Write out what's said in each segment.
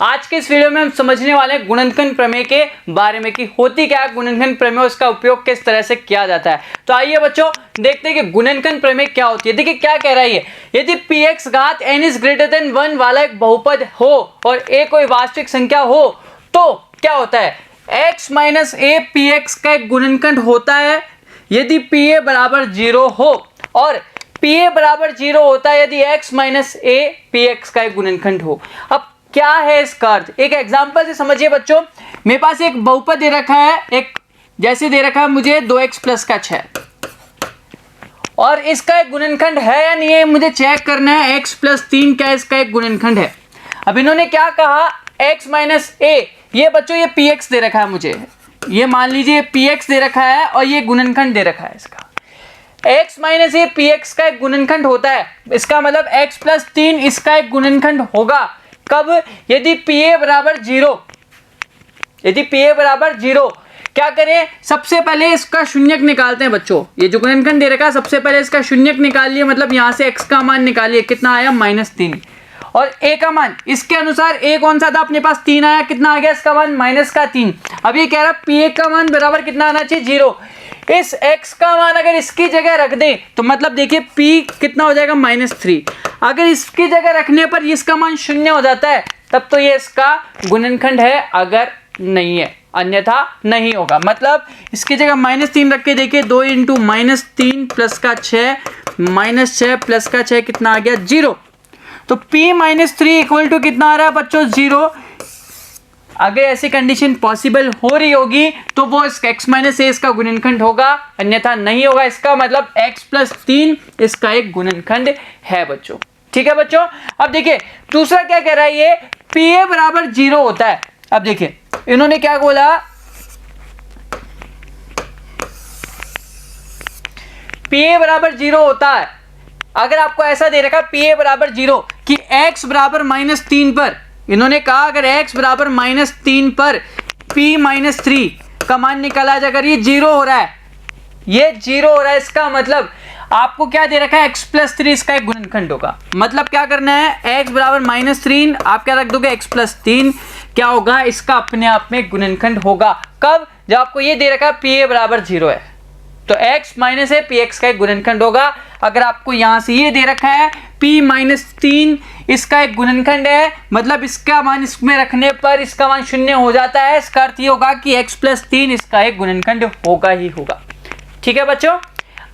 आज के इस वीडियो में हम समझने वाले हैं गुणनखंड प्रमेय के बारे में कि होती क्या है गुणनखंड प्रमेय, उसका उपयोग किस तरह से किया जाता है। तो आइए बच्चों देखते हैं कि गुणनखंड प्रमेय क्या होती है। देखिए क्या कह रहा है ये, यदि px घात n इज ग्रेटर देन 1 वाला एक बहुपद हो और a कोई वास्तविक संख्या हो तो क्या होता है, x माइनस a px का एक गुणनखंड होता है यदि pa बराबर 0 हो, और pa बराबर 0 होता है यदि x माइनस a px का एक गुणनखंड हो। अब क्या है इसका अर्थ, एक एग्जांपल से समझिए बच्चों। मेरे पास एक बहुपद दे रखा है, एक जैसे दे रखा है मुझे 2x प्लस का 6 और इसका एक गुणनखंड है या नहीं है मुझे चेक करना है। x प्लस 3 क्या इसका एक गुणनखंड है। अब इन्होंने क्या कहा, x माइनस a, ये बच्चों ये px दे रखा है मुझे, ये मान लीजिए px दे रखा है और ये गुणनखंड दे रखा है इसका। x माइनस a px का एक गुणनखंड होता है, इसका मतलब x प्लस 3 इसका एक गुणनखंड होगा। कब, यदि pa बराबर 0, यदि pa बराबर 0। क्या करें, सबसे पहले इसका शून्यक निकालते हैं बच्चों। ये जो गुणनखंड दे रखा है सबसे पहले इसका शून्यक निकालिए, मतलब यहाँ से x का मान निकालिए, कितना आया -3, और a का मान इसके अनुसार a कौन सा था अपने पास 3 आया, कितना आ गया इसका मान -3। अब ये कह रहा है pa का मान बराबर कितना आना चाहिए 0। इस x का मान अगर इसकी जगह रख दें तो मतलब देखिए p कितना हो जाएगा -3। अगर इसकी जगह रखने पर इसका मान 0 हो जाता है तब तो ये इसका गुणनखंड है, अगर नहीं है अन्यथा नहीं होगा। मतलब इसकी जगह -3 रख के देखिए, 2 इंटू -3 प्लस का 6 -6 प्लस का 6 कितना आ गया 0। तो p-3 इक्वल टू कितना आ रहा है बच्चों 0। अगर ऐसी कंडीशन पॉसिबल हो रही होगी तो वो इसका x माइनस a इसका गुणनखंड होगा, अन्यथा नहीं होगा। इसका मतलब x प्लस 3 इसका एक गुणनखंड है बच्चों। ठीक है बच्चों। अब देखिए दूसरा क्या कह रहा है, ये pa बराबर 0 होता है। अब देखिए इन्होंने क्या बोला, pa बराबर 0 होता है। अगर आपको ऐसा दे रखा pa बराबर 0 कि x बराबर -3 पर, इन्होंने कहा अगर x बराबर -3 पर p-3 का मान निकाला जाए, अगर ये 0 हो रहा है, ये 0 हो रहा है, इसका मतलब आपको क्या दे रखा है x प्लस 3 इसका एक गुणनखंड होगा। मतलब क्या करना है, x बराबर -3 आप क्या रख दोगे, x प्लस 3 क्या होगा, इसका अपने आप में गुणनखंड होगा। कब, जब आपको ये दे रखा है pa बराबर 0 है तो x माइनस है px का एक गुणनखंड होगा। अगर आपको यहां से ये दे रखा है p-3 इसका एक गुणनखंड है, मतलब इसका मान इसमें रखने पर इसका मान 0 हो जाता है। इसका अर्थ ये होगा कि x प्लस 3 इसका एक गुणनखंड होगा ही होगा। ठीक है बच्चों।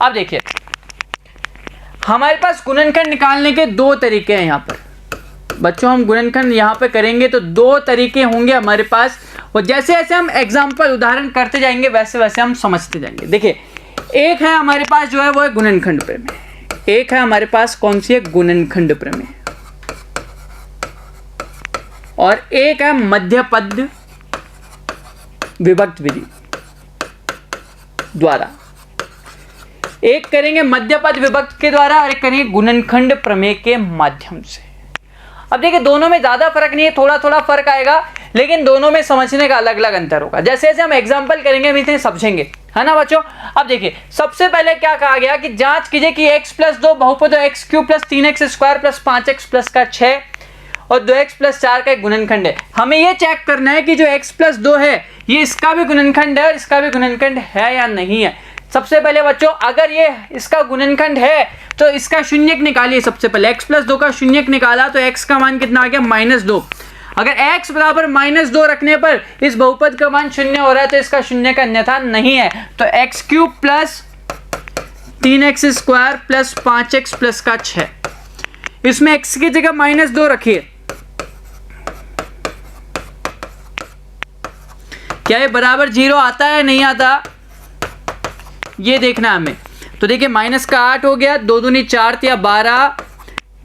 अब देखिए हमारे पास गुणनखंड निकालने के 2 तरीके हैं यहाँ पर बच्चों। हम गुणनखंड यहाँ पे करेंगे तो 2 तरीके होंगे हमारे पास, और जैसे जैसे हम एग्जाम्पल उदाहरण करते जाएंगे वैसे वैसे हम समझते जाएंगे। देखिए एक है हमारे पास जो है वो है गुणनखंड प्रमेय, एक है हमारे पास कौन सी है, गुणनखंड प्रमेय, और एक है मध्यपद विभक्त विधि द्वारा। एक करेंगे मध्यपद विभक्त के द्वारा और एक करेंगे गुणनखंड प्रमेय के माध्यम से। अब देखिए दोनों में ज्यादा फर्क नहीं है, थोड़ा थोड़ा फर्क आएगा, लेकिन दोनों में समझने का अलग अलग अंतर होगा। जैसे जैसे हम एग्जांपल करेंगे हम इतने समझेंगे, है ना बच्चों। अब देखिए सबसे पहले क्या कहा गया कि जांच कीजिए कि x प्लस 2 बहुपद x³ plus 3x square plus 5x plus का 6 और 2x प्लस 4 का एक गुणनखंड है। हमें ये चेक करना है कि जो x प्लस 2 है ये इसका भी गुणनखंड है और इसका भी गुणनखंड है या नहीं है। सबसे पहले बच्चों अगर ये इसका गुणनखंड है तो इसका शून्यक निकालिए। सबसे पहले x प्लस 2 का शून्यक निकाला तो x का मान कितना आ गया -2। अगर x बराबर -2 रखने पर इस बहुपद का मान 0 हो रहा है तो इसका शून्यक अन्यथा नहीं है। तो x³ plus 3x square plus 5x plus का 6, इसमें x की जगह -2 रखिए। क्या ये बराबर 0 आता है नहीं आता, ये देखना हमें। तो देखिए माइनस का 8 हो गया, 2 दूनी 4 या 12,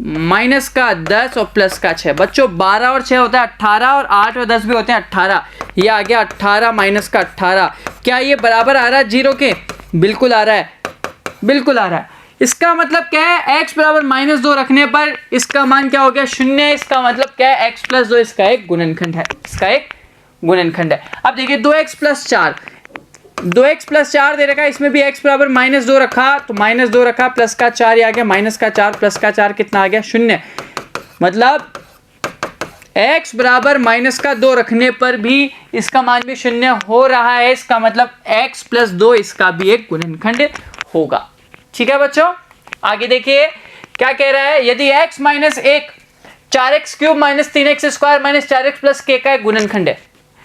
माइनस का 10 और प्लस का 6। बच्चों 12 और 6 होता है 18 और 8 और 10 भी होते हैं 18। ये आ गया 18 माइनस का 18। क्या ये बराबर आ रहा है 0 के? बिल्कुल आ रहा है, बिल्कुल आ रहा है। इसका मतलब क्या है, x बराबर -2 रखने पर इसका मान क्या हो गया 0। इसका मतलब क्या है, x प्लस 2 इसका एक गुणनखंड है, इसका एक गुणनखंड है। अब देखिए 2x प्लस 4, 2x प्लस 4 दे रखा है, इसमें भी x बराबर -2 रखा तो -2 रखा, प्लस का 4 आ गया, माइनस का 4 प्लस का 4 कितना आ गया 0। मतलब x बराबर माइनस का 2 रखने पर भी इसका मान भी शून्य हो रहा है, इसका मतलब x प्लस 2 इसका भी एक गुणनखंड होगा। ठीक है बच्चों, आगे देखिए क्या कह रहा है, यदि x minus 1 4x cube minus 3x square minus 4x plus k का एक गुणनखंड है,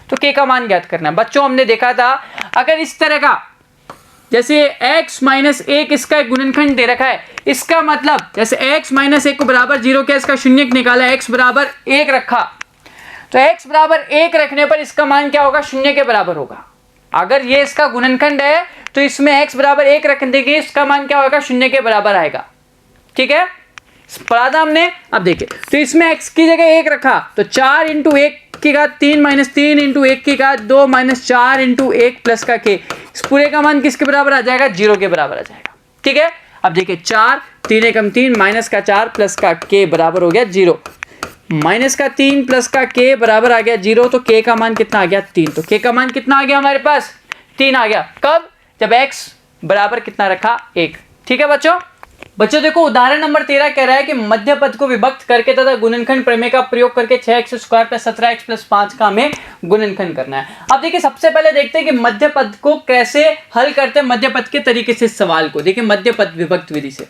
तो k का मान ज्ञात करना है। बच्चों हमने देखा था अगर इस तरह का जैसे x माइनस 1 इसका एक गुणनखंड दे रखा है, इसका मतलब जैसे x माइनस 1 को बराबर 0 किया, इसका शून्य निकाला, x बराबर 1 रखा, तो x बराबर 1 रखने पर इसका मान क्या होगा, शून्य के बराबर होगा। अगर ये इसका गुणनखंड है तो इसमें x बराबर 1 रखने की इसका मान क्या होगा, शून्य के बराबर आएगा। ठीक है, पढ़ा था हमने। अब देखिए तो इसमें x की जगह 1 रखा तो 4 इंटू 1 की घात 3 माइनस 3 इंटू 1 की घात 2 माइनस 4 इंटू 1 प्लस का k, इस पूरे का मान किसके बराबर आ जाएगा, 0 के बराबर आ जाएगा। ठीक है, अब देखिए 4 3 एकम 3 माइनस का 4 प्लस का k बराबर हो गया 0, माइनस का 3 प्लस का k बराबर आ गया 0, तो k का मान कितना आ गया 3, तो k का मान कितना आ गया हमारे पास 3 आ गया। कब, जब x बराबर कितना रखा 1। ठीक है बच्चों देखो उदाहरण नंबर 13 कह रहा है कि मध्य पद को विभक्त करके तथा गुणनखंड प्रमेय का प्रयोग करके 6x square plus 17x plus 5 का हमें गुणनखंड करना है। अब देखिए सबसे पहले देखते हैं कि मध्य पद को कैसे हल करते हैं, मध्य पद के तरीके से सवाल को देखिए मध्य पद विभक्त विधि से।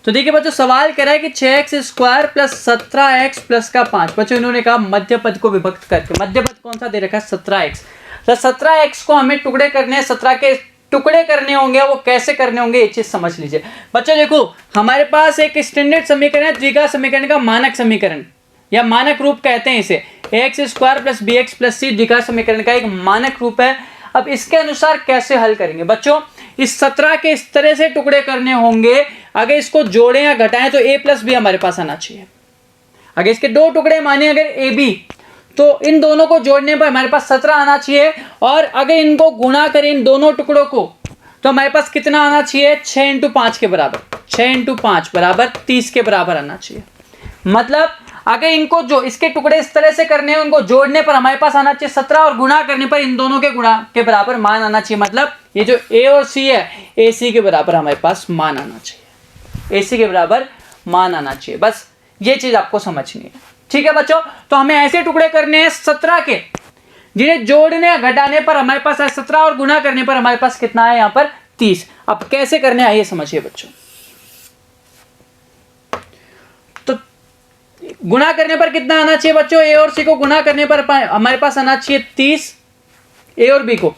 तो देखिए बच्चों सवाल कह रहा है कि 6x square plus 17x plus का 5। बच्चों इन्होंने कहा मध्य पद को विभक्त करके, मध्य पद कौन सा दे रखा है 17x, तो 17x को हमें टुकड़े करने हैं, 17 के टुकड़े करने होंगे, वो कैसे करने होंगे ये चीज समझ लीजिए। बच्चों देखो हमारे पास एक स्टैंडर्ड समीकरण है, द्विघात समीकरण का मानक समीकरण या मानक रूप कहते हैं इसे, ax square plus bx plus c द्विघात समीकरण का एक मानक रूप है। अब इसके अनुसार कैसे हल करेंगे बच्चों, इस 17 के इस तरह से टुकड़े करने होंगे, अगर इसको जोड़ें या घटाएं तो a प्लस बी हमारे पास आना चाहिए। अगर इसके दो टुकड़े माने अगर ए बी, तो इन दोनों को जोड़ने पर हमारे पास 17 आना चाहिए, और अगर इनको गुणा करें इन दोनों टुकड़ों को तो हमारे पास कितना आना चाहिए, 6 इंटू 5 के बराबर, 6 इंटू 5 बराबर 30 के बराबर आना चाहिए। मतलब अगर इनको जो इसके टुकड़े इस तरह से करने हैं, उनको जोड़ने पर हमारे पास आना चाहिए 17, और गुणा करने पर इन दोनों के गुणा के बराबर मान आना चाहिए। मतलब ये जो ए और सी है, ए सी के बराबर हमारे पास मान आना चाहिए, ए सी के बराबर मान आना चाहिए। बस ये चीज आपको समझनी है। ठीक है बच्चों, तो हमें ऐसे टुकड़े करने हैं 17 के, जिन्हें जोड़ने या घटाने पर हमारे पास है 17 और गुणा करने पर हमारे पास कितना है यहाँ पर 30। अब कैसे करने आइए समझिए बच्चों। तो गुणा करने पर कितना आना चाहिए बच्चों, ए और सी को गुणा करने पर हमारे पास आना चाहिए 30 ए और बी को,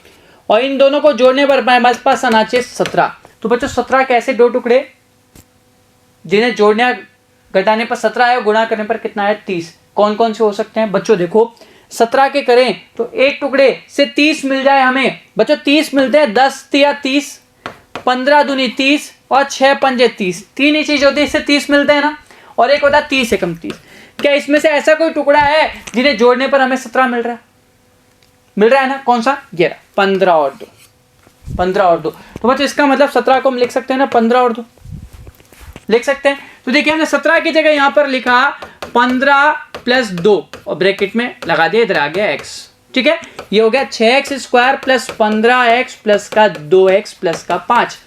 और इन दोनों को जोड़ने पर हमारे पास आना चाहिए 17। तो बच्चों 17 के ऐसे दो टुकड़े जिन्हें जोड़ने घटाने पर 17 है, गुणा करने पर कितना है 30। कौन कौन से हो सकते हैं बच्चों, देखो 17 के करें तो एक टुकड़े से 30 मिल जाए हमें बच्चों, 30 मिलते हैं, 10 या 30, 15 दूनी 30 और 6 पंजे 30, तीन ही चीज होती है इससे 30 मिलते हैं ना, और एक होता है 30 से कम 30। क्या इसमें से ऐसा कोई टुकड़ा है जिन्हें जोड़ने पर हमें 17 मिल रहा है ना, कौन सा, ये 15 और 2, 15 और 2। तो बच्चों इसका मतलब 17 को हम लिख सकते हैं ना 15 और 2 लिख सकते हैं। तो देखिए हमने 17 की जगह यहां पर लिखा 15 प्लस 2 और ब्रैकेट में लगा दिया, इधर आ गया x। ठीक है, ये हो गया 6x square plus 15x plus का 2x प्लस का 5।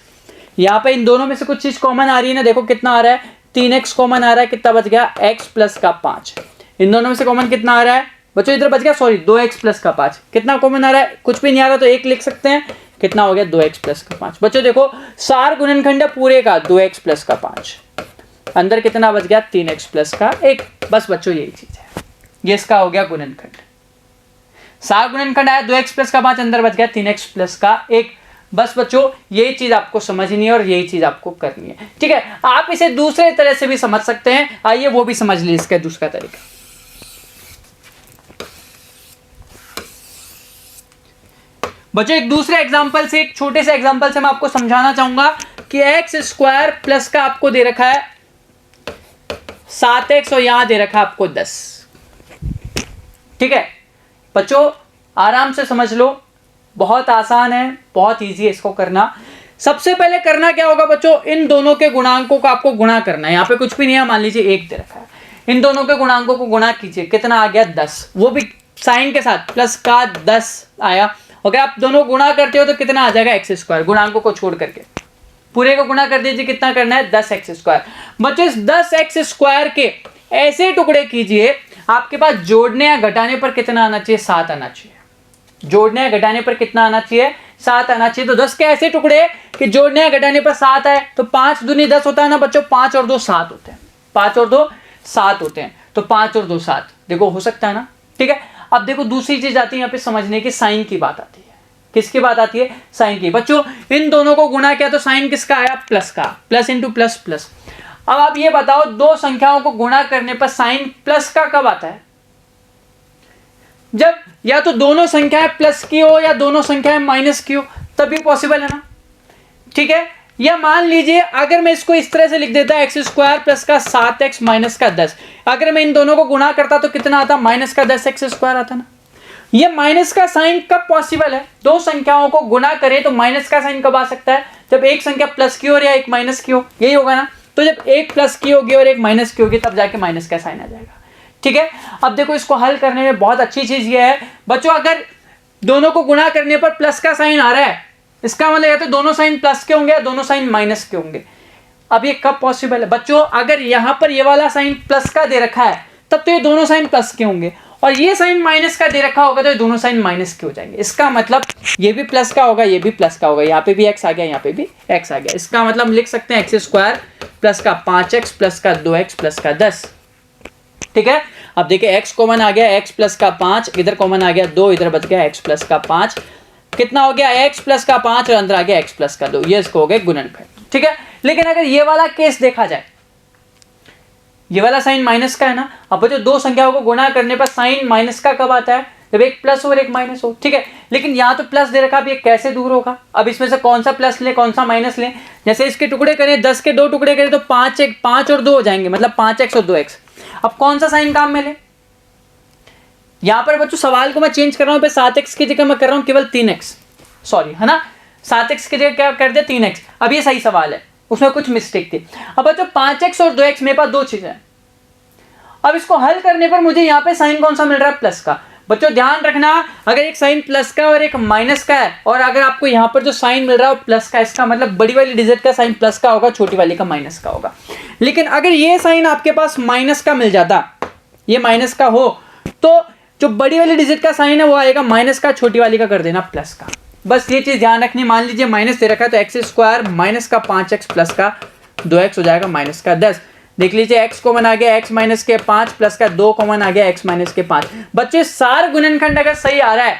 यहाँ पे इन दोनों में से कुछ चीज कॉमन आ रही है ना, देखो कितना आ रहा है 3x कॉमन आ रहा है, कितना बच गया x प्लस का 5। इन दोनों में से कॉमन कितना आ रहा है बच्चों, इधर बच गया 2x प्लस का 5। कितना कॉमन आ रहा है, कुछ भी नहीं आ रहा तो 1 लिख सकते हैं, कितना हो गया 2x प्लस का 5। बच्चों देखो सार गुणनखंड है पूरे का 2x प्लस का 5, अंदर कितना बच गया 3x प्लस का 1। बस बच्चों यही चीज है, ये इसका हो गया गुणनखंड। सार गुणनखंड आया 2x प्लस का 5, अंदर बच गया 3x प्लस का 1। बस बच्चों यही चीज आपको समझनी है और यही चीज आपको करनी है। ठीक है, आप इसे दूसरे तरह से भी समझ सकते हैं, आइए वो भी समझ लीजिए इसका दूसरा तरीका। बच्चों एक दूसरे एग्जांपल से, एक छोटे से एग्जांपल से मैं आपको समझाना चाहूंगा कि x स्क्वायर प्लस का आपको दे रखा है 7x और यहां दे रखा है आपको 10। ठीक है बच्चों आराम से समझ लो, बहुत आसान है, बहुत इजी है इसको करना। सबसे पहले करना क्या होगा बच्चों, इन दोनों के गुणांकों को आपको गुणा करना है। यहाँ पे कुछ भी नहीं है, मान लीजिए 1 दे रखा है, इन दोनों के गुणांकों को गुणा कीजिए, कितना आ गया 10, वो भी साइन के साथ, प्लस का 10 आया। अगर आप दोनों गुणा करते हो तो कितना आ जाएगा x स्क्वायर, गुणांकों को छोड़ करके पूरे को गुणा कर दीजिए, कितना करना है 10x स्क्वायर। बच्चों इस 10x स्क्वायर के ऐसे टुकड़े कीजिए आपके पास जोड़ने या घटाने पर कितना आना चाहिए, 7 आना चाहिए। जोड़ने या घटाने पर कितना आना चाहिए, 7 आना चाहिए। तो 10 के ऐसे टुकड़े कि जोड़ने या घटाने पर 7 आए, तो 5 दूनी 10 होता है ना बच्चों, 5 और 2 7 होते हैं, 5 और 2 7 होते हैं, तो 5 और 2 7, देखो हो सकता है ना, ठीक है। अब देखो दूसरी चीज आती है यहाँ पे समझने की, साइन की बात आती है। किसकी बात आती है, साइन की। बच्चों इन दोनों को गुणा किया तो साइन किसका आया, प्लस का, प्लस इंटू प्लस प्लस। अब आप ये बताओ दो संख्याओं को गुणा करने पर साइन प्लस का कब आता है, जब या तो दोनों संख्याएं प्लस की हो या दोनों संख्याएं माइनस की हो, तभी पॉसिबल है ना, ठीक है। या मान लीजिए अगर मैं इसको इस तरह से लिख देता एक्स स्क्वायर प्लस का 7x माइनस का 10, अगर मैं इन दोनों को गुणा करता तो कितना आता, माइनस का 10x स्क्वायर आता ना। ये माइनस का साइन कब पॉसिबल है, दो संख्याओं को गुणा करें तो माइनस का साइन कब आ सकता है, जब एक संख्या प्लस की हो या एक माइनस की हो, यही होगा ना। तो जब एक प्लस की होगी और एक माइनस की होगी तब जाके माइनस का साइन आ जाएगा, ठीक है। अब देखो इसको हल करने में बहुत अच्छी चीज ये है बच्चों, अगर दोनों को गुणा करने पर प्लस का साइन आ रहा है, इसका मतलब या तो दोनों साइन प्लस के होंगे या दोनों साइन माइनस के होंगे। अब ये कब पॉसिबल है बच्चों, अगर यहां पर ये वाला साइन प्लस का दे रखा है तब तो ये दोनों साइन प्लस के होंगे, और ये साइन माइनस का दे रखा होगा तो ये दोनों साइन माइनस के हो जाएंगे। इसका मतलब ये भी प्लस का होगा, ये भी प्लस का होगा, यहाँ पे भी x आ गया, यहाँ पे भी x आ गया। इसका मतलब लिख सकते हैं एक्स स्क्वायर प्लस का 5x प्लस का 2x प्लस का 10, ठीक है। अब देखिए x कॉमन आ गया, x प्लस का 5, इधर कॉमन आ गया 2, इधर बच गया x प्लस का 5, कितना हो गया x प्लस का 5 और अंदर आ गया x प्लस का 2, ये इसको हो गया गुणनखंड, ठीक है। लेकिन अगर ये वाला केस देखा जाए, ये वाला साइन माइनस का है ना, अब जो दो संख्याओं को गुणा करने पर साइन माइनस का कब आता है, जब एक प्लस और एक माइनस हो, ठीक है। लेकिन यहाँ तो प्लस दे रखा, अब ये कैसे दूर होगा, अब इसमें से कौन सा प्लस ले कौन सा माइनस ले। जैसे इसके टुकड़े करें, 10 के 2 टुकड़े करें तो 5 और 2 हो जाएंगे, मतलब 5x और 2x। अब कौन सा साइन काम में ले, यहाँ पर बच्चों सवाल को मैं चेंज कर रहा हूँ, 7x की जगह मैं कर रहा हूँ केवल 3x, सॉरी है ना, 7x की जगह क्या कर दे 3x। अब ये सही सवाल है, उसमें कुछ मिस्टेक थी। अब बच्चों 5x और 2x मेरे पास दो चीजें हैं, अब इसको हल करने पर मुझे यहाँ पे साइन कौन सा मिल रहा है, प्लस का। बच्चों ध्यान रखना, अगर एक साइन प्लस का और एक माइनस का है, और अगर आपको यहाँ पर जो साइन मिल रहा है प्लस का, इसका मतलब बड़ी वाली डिजिट का साइन प्लस का होगा, छोटी वाली का माइनस का होगा। लेकिन अगर ये साइन आपके पास माइनस का मिल जाता, ये माइनस का हो, तो जो बड़ी वाली डिजिट का साइन है वो आएगा माइनस का, छोटी वाली का कर देना प्लस का। बस ये चीज ध्यान रखनी। मान लीजिए माइनस दे रखा है तो एक्स स्क्वायर माइनस का 5x प्लस का 2x हो जाएगा माइनस का 10। देख लीजिए x कॉमन आ गया, x माइनस के 5 प्लस का 2 कॉमन आ गया, x माइनस के 5। बच्चे सार गुणनखंड अगर सही आ रहा है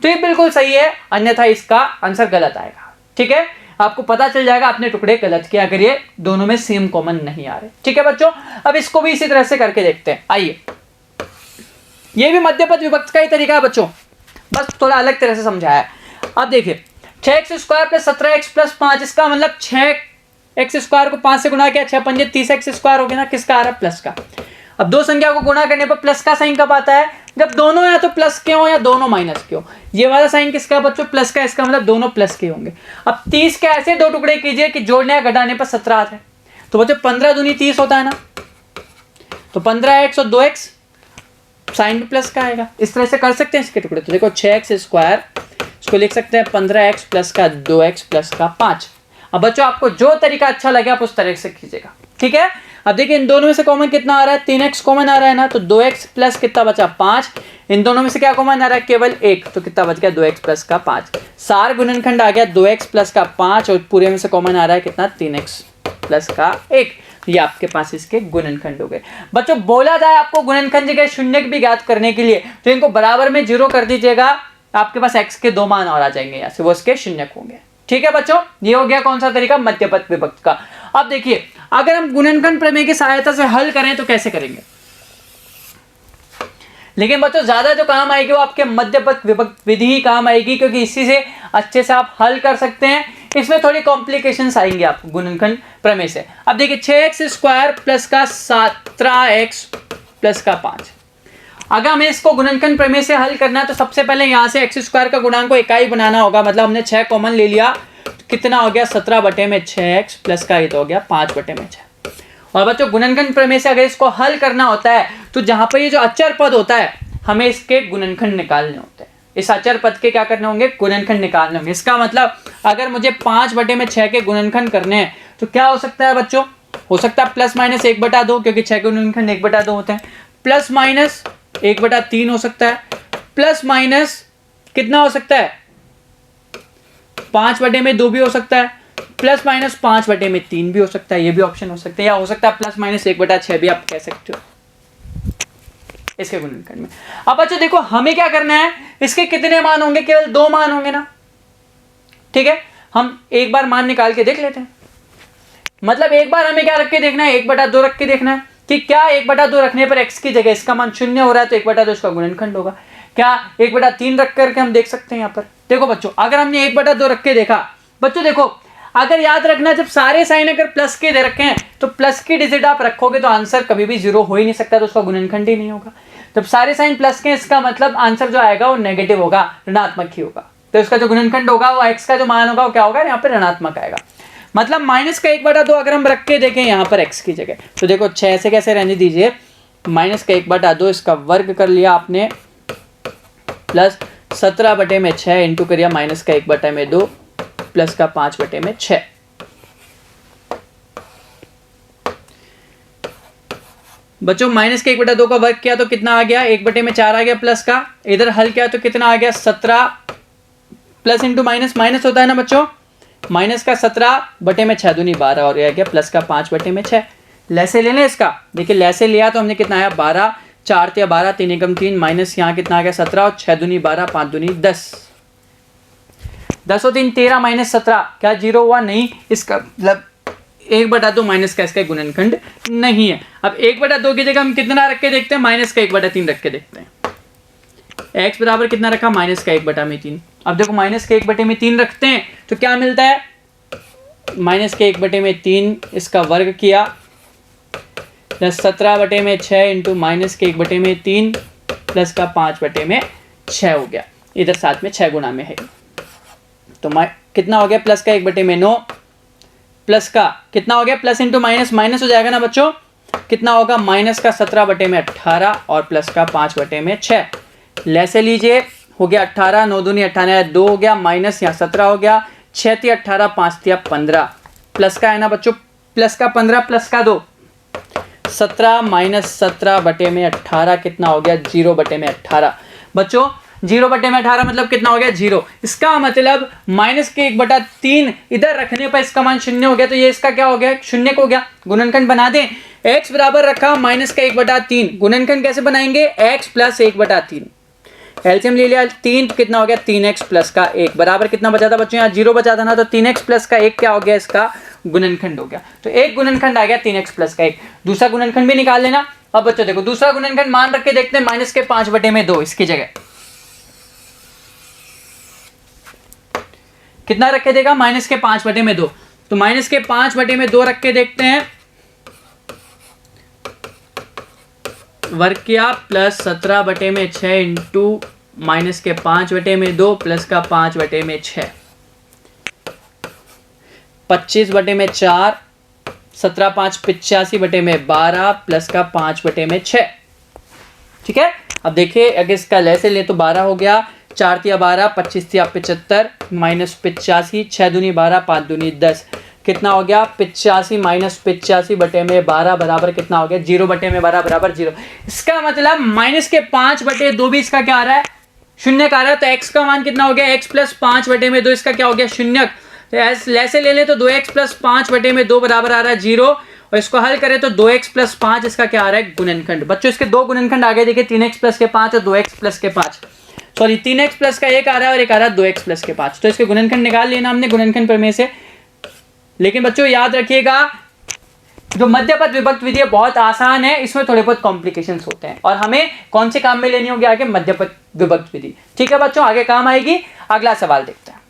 तो ये बिल्कुल सही है, अन्यथा इसका आंसर गलत आएगा, ठीक है। आपको पता चल जाएगा आपने टुकड़े गलत किया अगर ये दोनों में सेम कॉमन नहीं आ रहे, ठीक है बच्चों। अब इसको भी इसी तरह से करके देखते हैं, आइए। ये भी मध्यपद विभक्त का ही तरीका है बच्चों, बस थोड़ा अलग तरह से समझाया है। अब देखिए 6x square plus 17x plus 5, इसका मतलब 6x स्क्वायर को 5 से गुणा किया, 6 पंजे 30x स्क्वायर हो गया ना, किसका आ रहा है, प्लस का। अब दो संख्या को गुणा करने पर प्लस का साइन कब आता है, जब दोनों या तो प्लस के हो या दोनों माइनस के हो। ये वाला साइन किसका बच्चों, प्लस का, इसका मतलब दोनों प्लस के होंगे। अब 30 के ऐसे दो टुकड़े कीजिए कि जोड़ने या घटाने पर 17 आता है, तो बच्चों 15 दूनी 30 होता है ना, तो 15x और 2x साइन भी प्लस का आएगा। इस तरह से कर सकते हैं इसके टुकड़े। तो देखो 6x स्क्वायर, इसको लिख सकते हैं 15x प्लस का 2x प्लस का 5। अब बच्चों आपको जो तरीका अच्छा लगे आप उस तरह से कीजिएगा, ठीक है। अब देखिए इन दोनों में से कॉमन कितना आ रहा है, 3x कॉमन आ रहा है ना, तो 2x प्लस कितना बचा 5। इन दोनों में से क्या कॉमन आ रहा है, केवल 1, तो कितना बच गया 2x प्लस का 5। सार गुणनखंड आ गया 2x प्लस का 5 और पूरे में से कॉमन आ रहा है कितना 3x प्लस का 1। ये आपके पास इसके गुणनखंड हो गए। बच्चों बोला जाए आपको गुणनखंड जगह शून्य भी ज्ञात करने के लिए तो इनको बराबर में 0 कर दीजिएगा, आपके पास x के 2 मान और आ जाएंगे, यहाँ से वो इसके शून्य होंगे, ठीक है बच्चों। ये हो गया कौन सा तरीका, मध्यपद विभक्त का। अब देखिए अगर हम गुणनखंड प्रमेय की सहायता से हल करें तो कैसे करेंगे, लेकिन बच्चों ज्यादा जो काम आएगी वो आपके मध्यपद विभक्त विधि ही काम आएगी, क्योंकि इसी से अच्छे से आप हल कर सकते हैं। इसमें थोड़ी कॉम्प्लिकेशंस आएंगे आपको गुणनखंड प्रमेय से। अब देखिए 6x स्क्वायर प्लस का 17x प्लस का 5, अगर हमें इसको गुणनखंड प्रमेय से हल करना है तो सबसे पहले यहाँ से x स्क्वायर का गुणांक को इकाई बनाना होगा, मतलब हमने 6 कॉमन ले लिया, कितना हो गया 17/6x प्लस का ये तो हो गया 5/6। और बच्चों गुणनखंड प्रमेय से अगर इसको हल करना होता है तो जहां पर ये जो अचर पद होता है हमें इसके गुणनखंड निकालने होते हैं। इस अचर पद के क्या करने होंगे, गुणनखंड निकालने होंगे। इसका मतलब अगर मुझे 5/6 के गुणनखंड करने हैं तो क्या हो सकता है बच्चों, हो सकता है प्लस माइनस 1/2, क्योंकि 6 के गुणनखंड 1/2 होते हैं, प्लस माइनस 1/3 हो सकता है, प्लस माइनस कितना हो सकता है 5/2 भी हो सकता है, प्लस माइनस 5/3 भी हो सकता है, ये भी ऑप्शन हो सकते हैं, या हो सकता है प्लस माइनस 1/6 भी आप कह सकते हो इसके गुणनखंड में। अब बच्चों देखो हमें क्या करना है, इसके कितने मान होंगे, केवल 2 मान होंगे ना, ठीक है। हम एक बार मान निकाल के देख लेते हैं, मतलब एक बार हमें क्या रख के देखना है, 1/2 रख के देखना है कि क्या 1/2 रखने पर x की जगह इसका मान 0 हो रहा है तो 1/2 इसका गुणनखंड होगा। क्या 1/3 रख करके हम देख सकते हैं यहाँ पर। देखो बच्चों अगर हमने 1/2 रख के देखा, बच्चों देखो अगर याद रखना जब सारे साइन अगर प्लस के दे रखे हैं तो प्लस की डिजिट आप रखोगे तो आंसर कभी भी 0 हो ही नहीं सकता, तो उसका गुणनखंड ही नहीं होगा। जब सारे साइन प्लस के, इसका मतलब आंसर जो आएगा वो नेगेटिव होगा, ऋणात्मक ही होगा, तो इसका जो गुणनखंड होगा वो x का जो मान होगा वो क्या होगा, यहाँ पे ऋणात्मक आएगा। मतलब माइनस का 1/2 अगर हम रख के देखें यहाँ पर x की जगह, तो देखो 6 से कैसे रहने दीजिए, माइनस का 1/2 इसका वर्ग कर लिया आपने, प्लस 17/6 इंटू करिया माइनस का 1/2 प्लस का 5/6। बच्चों माइनस के 1/2 का वर्ग किया तो कितना आ गया, 1/4 आ गया, प्लस का इधर हल किया तो कितना आ गया 17, प्लस इंटू माइनस माइनस होता है ना बच्चों, माइनस का 17/6 दूनी 12 और आ गया प्लस का 5/6। लैसे ले लें इसका, देखिए लैसे लिया तो हमने कितना आया 12, 4 या 12, 3 एकम 3, माइनस यहाँ कितना आ गया 17 और 6 दूनी 12, 5 दूनी 10, 10 और 3 13 माइनस 17, क्या 0 हुआ, नहीं, इसका मतलब 1/2 माइनस का इसका गुणनखंड नहीं है। अब 1/2 की जगह हम कितना रख के देखते हैं, माइनस का 1/3 रख के देखते हैं। x बराबर कितना रखा, माइनस का 1/3। अब देखो माइनस के 1/3 रखते हैं तो क्या मिलता है, माइनस के 1/3 इसका वर्ग किया प्लस 17/6 इंटू माइनस के 1/3 प्लस का 5/6 हो गया, इधर साथ में 6 गुना में है, तो कितना हो गया प्लस का 1/9 प्लस का कितना हो गया, प्लस इंटू माइनस माइनस हो जाएगा ना बच्चों, कितना होगा माइनस का 17/18 और प्लस का 5/6। लैसे लीजिए, हो गया 18, 9 दूनी 18, 2 हो गया, माइनस यहाँ 17 हो गया, 6 × 18, 5 × 15, प्लस का है ना बच्चों, प्लस का 15 प्लस का 2, 17 माइनस 17/18 कितना हो गया 0/18। बच्चों 0/18 मतलब कितना हो गया 0, इसका मतलब माइनस के 1/3 इधर रखने पर इसका मान 0 हो गया, तो ये इसका क्या हो गया, 0 हो गया। गुणनखंड बना दें, x बराबर रखा माइनस का 1/3, गुणनखंड कैसे बनाएंगे, x प्लस 1/3, एलसीएम ले लिया 3, कितना हो गया 3x प्लस का 1 बराबर कितना बचा था बच्चों, यहाँ 0 बचा था ना, तो 3x प्लस का 1 क्या हो गया, इसका गुणनखंड हो गया। तो एक गुणनखंड आ गया 3x प्लस का 1। दूसरा गुणनखंड भी निकाल लेना। अब बच्चों देखो दूसरा गुणनखंड मान रख के देखते हैं, माइनस के 5/2 इसकी जगह कितना रख के देगा, माइनस के 5/2, तो माइनस के 5/2 रख के देखते हैं, वर्ग किया प्लस 17/6 इंटू माइनस के 5/2 प्लस का 5/6, 25/4, 17 5 85/12 प्लस का 5/6। ठीक है, अब देखिए अगर इसका लैसे ले तो 12 हो गया, 4 × 12, 25 × 75 माइनस 85, 6 दूनी 12, 5 दूनी 10, कितना हो गया 85 माइनस 85/12 बराबर कितना हो गया 0/12 बराबर 0। इसका मतलब माइनस के 5/2 भी इसका क्या आ रहा है, शून्य का आ रहा है, तो x का मान कितना हो गया, x प्लस 5/2 इसका क्या हो गया शून्य। तो ऐसे ले ले तो 2x प्लस 5/2 बराबर आ रहा है 0, और इसको हल करें तो 2x प्लस 5 इसका क्या आ रहा है गुणनखंड। बच्चों इसके दो गुणनखंड आ गए, देखिए 3x प्लस के 5 और 2x प्लस के 5, सॉरी 3x प्लस का 1 आ रहा है और एक आ रहा है 2x प्लस के 5, तो इसके गुणनखंड निकाल लेना हमने गुणनखंड प्रमेय से। लेकिन बच्चों याद रखिएगा जो मध्यपद विभक्त विधि है बहुत आसान है, इसमें थोड़े बहुत कॉम्प्लिकेशंस होते हैं, और हमें कौन से काम में लेनी होगी आगे, मध्यपद विभक्त विधि। ठीक है बच्चों, आगे काम आएगी। अगला सवाल देखते हैं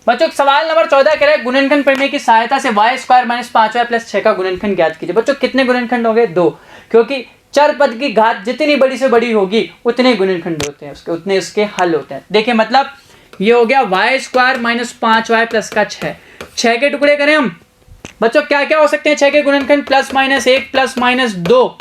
बच्चों, सवाल नंबर 14 कह रहा है गुणनखंड प्रमेय की सहायता से y² - 5y + 6 का गुणनखंड ज्ञात कीजिए। बच्चों कितने गुणनखंड हो गए, 2, क्योंकि चर पद की घात जितनी बड़ी से बड़ी होगी उतने गुणनखंड होते हैं उसके, उतने उसके हल होते हैं। देखिए मतलब ये हो गया y² - 5y + का 6, 6 के टुकड़े करें हम बच्चों, क्या क्या हो सकते हैं 6 के गुणनखंड, +-1 +-2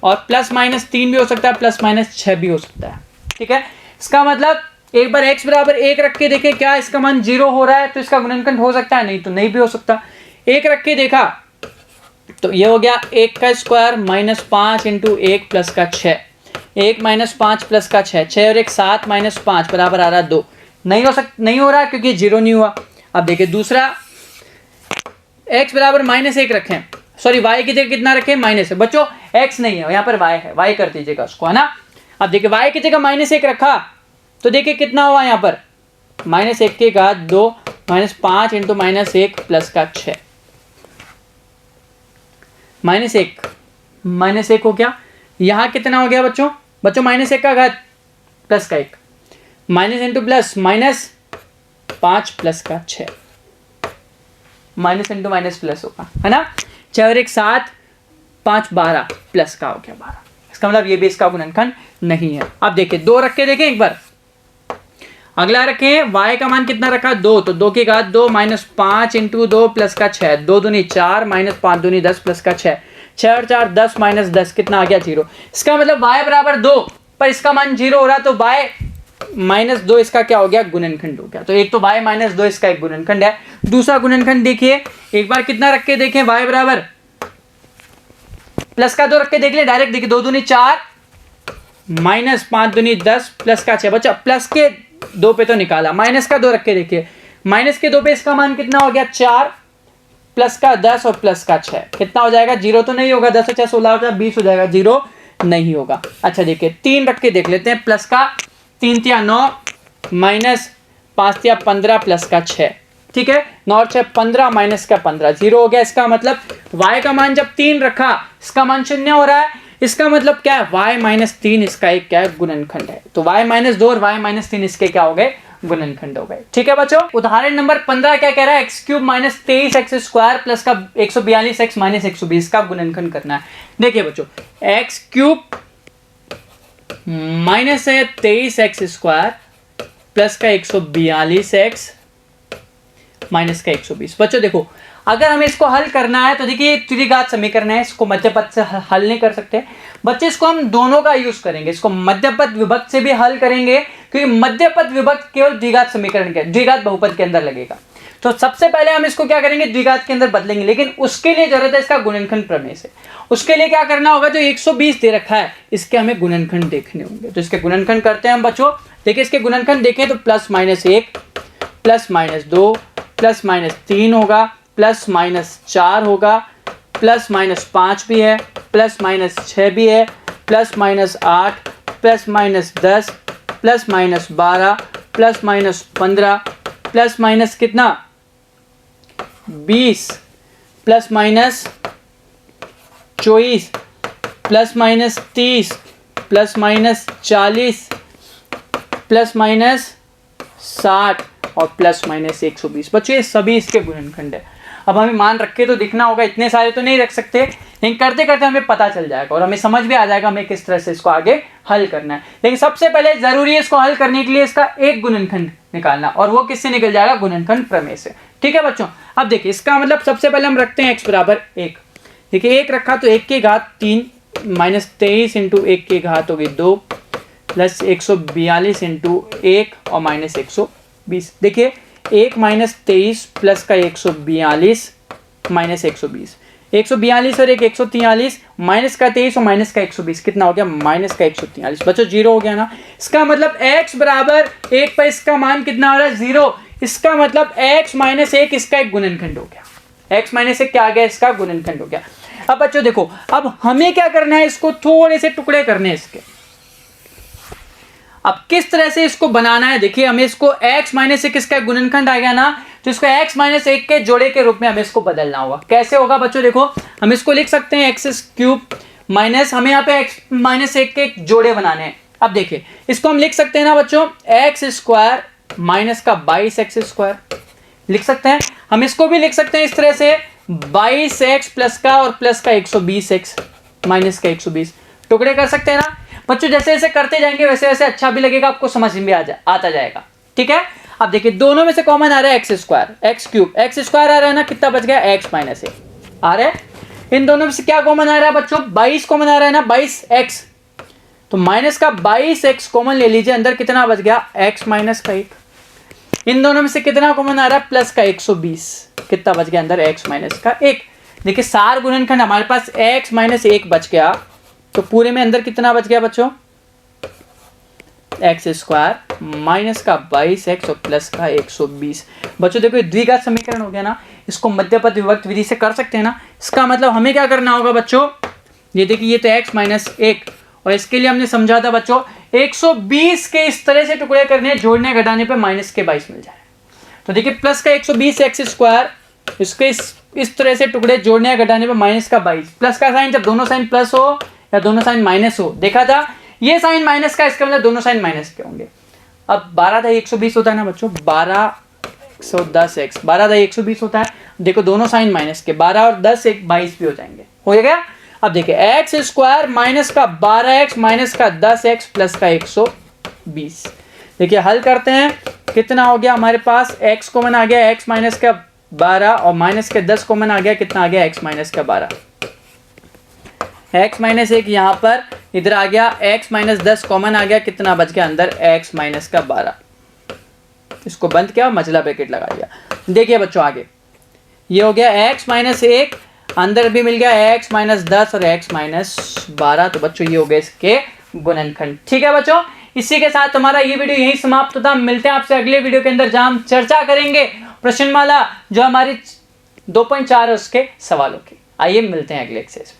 और +-3 भी हो सकता है, +-6 भी हो सकता है। ठीक है, इसका मतलब एक बार x बराबर 1 रख के देखें, क्या इसका मान 0 हो रहा है तो इसका गुणनखंड हो सकता है, नहीं तो नहीं भी हो सकता। 1 रख के देखा तो ये हो गया 1 का स्क्वायर माइनस 5 इंटू 1 प्लस का 6, 1 माइनस 5 प्लस का 6, 6 और 1 7 माइनस 5 बराबर आ रहा 2। नहीं हो रहा क्योंकि 0 नहीं हुआ। अब देखिए दूसरा, x बराबर -1 रखें, सॉरी y की जगह कितना रखें, माइनस है बच्चों, x नहीं है यहाँ पर y है, y कर दीजिएगा उसको, है ना। अब देखिए y की जगह -1 रखा तो देखिए कितना हुआ यहाँ पर, -1 की घात 2 माइनस 5 इंटू -1 प्लस का 6, -1 हो गया। यहाँ कितना हो गया बच्चों, -1 का घात प्लस का 1, minus into plus minus 5 plus का 6, माइनस इंटू माइनस प्लस होगा, है ना। 6 और 1 7, 5 12 प्लस का हो गया 12। इसका मतलब ये भी इसका गुणनखंड नहीं है। अब देखिए 2 रख के देखें एक बार, अगला रखें y का मान कितना रखा 2, तो 2 की घात 2 माइनस 5 इंटू 2 प्लस का 6, 2 दूनी 4 माइनस 5 दूनी 10 प्लस का 6, 6 और 4 10 माइनस 10 कितना आ गया 0। इसका मतलब y बराबर 2 पर इसका मान 0 हो रहा, तो y माइनस 2 इसका क्या हो गया, गुणनखंड हो गया। तो एक तो y माइनस 2 इसका एक गुणनखंड है। दूसरा गुणनखंड देखिए एक बार कितना रख के देखें, y बराबर प्लस का 2 रख के देख ले डायरेक्ट, देखिए 2 दूनी 4 माइनस 5 दूनी 10 प्लस का 6, बच्चा प्लस के 2 पे तो निकाला, माइनस का 2 रख के देखिए, माइनस के 2 पे इसका मान कितना हो गया 4 प्लस का 10 और प्लस का 6 कितना हो जाएगा, 0 तो नहीं होगा, 10 से 6 16 हो जाएगा 20 हो जाएगा, 0 नहीं होगा। अच्छा देखिए 3 रख के देख लेते हैं, प्लस का 3 तिया 9 माइनस 5 तिया 15 प्लस का 6, ठीक है, 9 और 6 15 माइनस का 15, 0 हो गया। इसका मतलब y का मान जब 3 रखा इसका मान 0 हो रहा है, इसका मतलब क्या है, y माइनस 3 इसका एक क्या है, गुणनखंड है। तो y माइनस 2 और y माइनस 3 इसके क्या हो गए, गुणनखंड हो गए। ठीक है बच्चों, उदाहरण नंबर 15 क्या कह रहा है, x cube minus 23x square plus का 142x माइनस 120 का गुणनखंड करना है। देखिए बच्चों x क्यूब माइनस है 23x स्क्वायर प्लस का 142x माइनस का 120। बच्चों देखो अगर हमें इसको हल करना है तो देखिए त्रिघात समीकरण है, इसको मध्यपद से हल नहीं कर सकते बच्चे, इसको हम दोनों का यूज करेंगे, इसको मध्यपद विभक्त से भी हल करेंगे क्योंकि मध्यपद विभक्त केवल द्विघात समीकरण के द्विघात बहुपद के अंदर लगेगा। तो सबसे पहले हम इसको क्या करेंगे, द्विघात के अंदर बदलेंगे, लेकिन उसके लिए जरूरत है इसका गुणनखंड प्रमेय से। उसके लिए क्या करना होगा, जो 120 दे रखा है इसके हमें गुणनखंड देखने होंगे। तो इसके गुणनखंड करते हैं हम बच्चों। देखिए इसके गुणनखंड देखें तो plus minus 1 plus minus 2 plus minus 3 होगा, प्लस माइनस 4 होगा, प्लस माइनस 5 भी है, प्लस माइनस 6 भी है, plus minus 8 plus minus 10 plus minus 12 plus minus 15 plus minus कितना 20 plus minus 24 plus minus 30 plus minus 40 plus minus 60 और प्लस माइनस 120। बच्चों ये सभी इसके गुणनखंड है। अब हमें मान रख के तो दिखना होगा, इतने सारे तो नहीं रख सकते, लेकिन करते करते हमें पता चल जाएगा और हमें समझ भी आ जाएगा हमें किस तरह से इसको आगे हल करना है। लेकिन सबसे पहले जरूरी है इसको हल करने के लिए इसका एक गुणनखंड निकालना, और वो किससे निकल जाएगा, गुणनखंड प्रमेय से। ठीक है बच्चों, अब देखिए इसका मतलब सबसे पहले हम रखते हैं x बराबर 1। देखिए 1 रखा तो 1 की घात 3 माइनस 23 इंटू 1 की घात होगी 2 प्लस 142 इंटू 1 और माइनस 120। देखिए 1 माइनस 23 प्लस का 142 माइनस 120, 142 और 143 माइनस का 23 और माइनस का 120 कितना हो गया, माइनस का 143। बच्चों 0 हो गया ना। इसका मतलब x बराबर 1 पर इसका मान कितना हो रहा है, 0। इसका मतलब x माइनस 1 इसका एक गुणनखंड हो गया, x माइनस 1 क्या आ गया, इसका गुणनखंड हो गया। अब बच्चों देखो अब हमें क्या करना है, इसको थोड़े से टुकड़े करने हैं इसके। अब किस तरह से इसको बनाना है, देखिए हमें इसको x माइनस 1 इसका गुणनखंड आ गया ना, तो इसको x माइनस 1 के जोड़े के रूप में हमें इसको बदलना होगा। कैसे होगा बच्चों, देखो हम इसको लिख सकते हैं x क्यूब माइनस, हमें यहाँ पे x माइनस 1 के जोड़े बनाने हैं। अब देखिए इसको हम लिख सकते हैं ना बच्चों, एक्स स्क्वायर माइनस का 22x स्क्वायर लिख सकते हैं। हम इसको भी लिख सकते हैं इस तरह से 22x प्लस का और प्लस का 120x माइनस का 120, टुकड़े कर सकते हैं ना बच्चों। जैसे जैसे करते जाएंगे वैसे वैसे अच्छा भी लगेगा, आपको समझ में भी आता जाएगा। ठीक है, अब देखिए दोनों में से कॉमन आ रहा है x square, x cube, x square आ रहा है ना, कितना बच गया एक्स माइनस 1 आ रहा है। इन दोनों में से क्या कॉमन आ रहा है बच्चों, 22 कॉमन आ रहा है ना, 22x, तो माइनस का 22x कॉमन ले लीजिए, अंदर कितना बच गया x माइनस का 1। इन दोनों में से कितना कॉमन आ रहा है, प्लस का 120, कितना बच गया अंदर x माइनस का 1। देखिए सार गुणनखंड हमारे पास x माइनस 1 बच गया, तो पूरे में अंदर कितना बच गया बच्चों, एक्स स्क्वायर माइनस का 22x और प्लस का 120। बच्चों देखो ये द्विघात समीकरण हो गया ना, इसको मध्यपद विभक्त विधि से कर सकते हैं ना। इसका मतलब हमें क्या करना होगा बच्चों, ये देखिए ये तो x माइनस 1 और इसके लिए हमने समझा था बच्चों 120 के इस तरह से टुकड़े करने, जोड़ने घटाने पे माइनस के 22 मिल जाए। तो देखिए प्लस का 120 एक्स स्क्वायर, इसके इस तरह से टुकड़े जोड़ने या घटाने पे माइनस का 22। प्लस का साइन जब दोनों साइन प्लस हो या दोनों साइन माइनस हो, देखा था ये साइन माइनस का, इसका मतलब दोनों साइन माइनस के होंगे। अब 12 दाई 120 होता है ना बच्चों, 12 दाई 120 होता है। देखो दोनों साइन माइनस के, 12 और 10 एक 22 भी हो जाएंगे, हो गया। अब देखिए एक्स स्क्वायर माइनस का 12x माइनस का 10x प्लस का 120। देखिए हल करते हैं, कितना हो गया हमारे पास, x कॉमन आ गया x माइनस का 12 और माइनस के 10 कॉमन आ गया, कितना आ गया x माइनस का 12। x माइनस 1 यहाँ पर इधर आ गया, x माइनस 10 कॉमन आ गया, कितना बच गया अंदर x माइनस का 12। इसको बंद किया, मचला ब्रैकेट लगा दिया। देखिए बच्चों आगे ये हो गया x माइनस 1, अंदर भी मिल गया x माइनस 10 और x माइनस 12। तो बच्चों ये हो गए इसके गुणनखंड। ठीक है बच्चों, इसी के साथ हमारा ये वीडियो यही समाप्त होता। मिलते हैं आपसे अगले वीडियो के अंदर, जहां हम चर्चा करेंगे प्रश्नमाला जो हमारी 2.4 है उसके सवालों की। आइए मिलते हैं अगले एक्सरसाइज।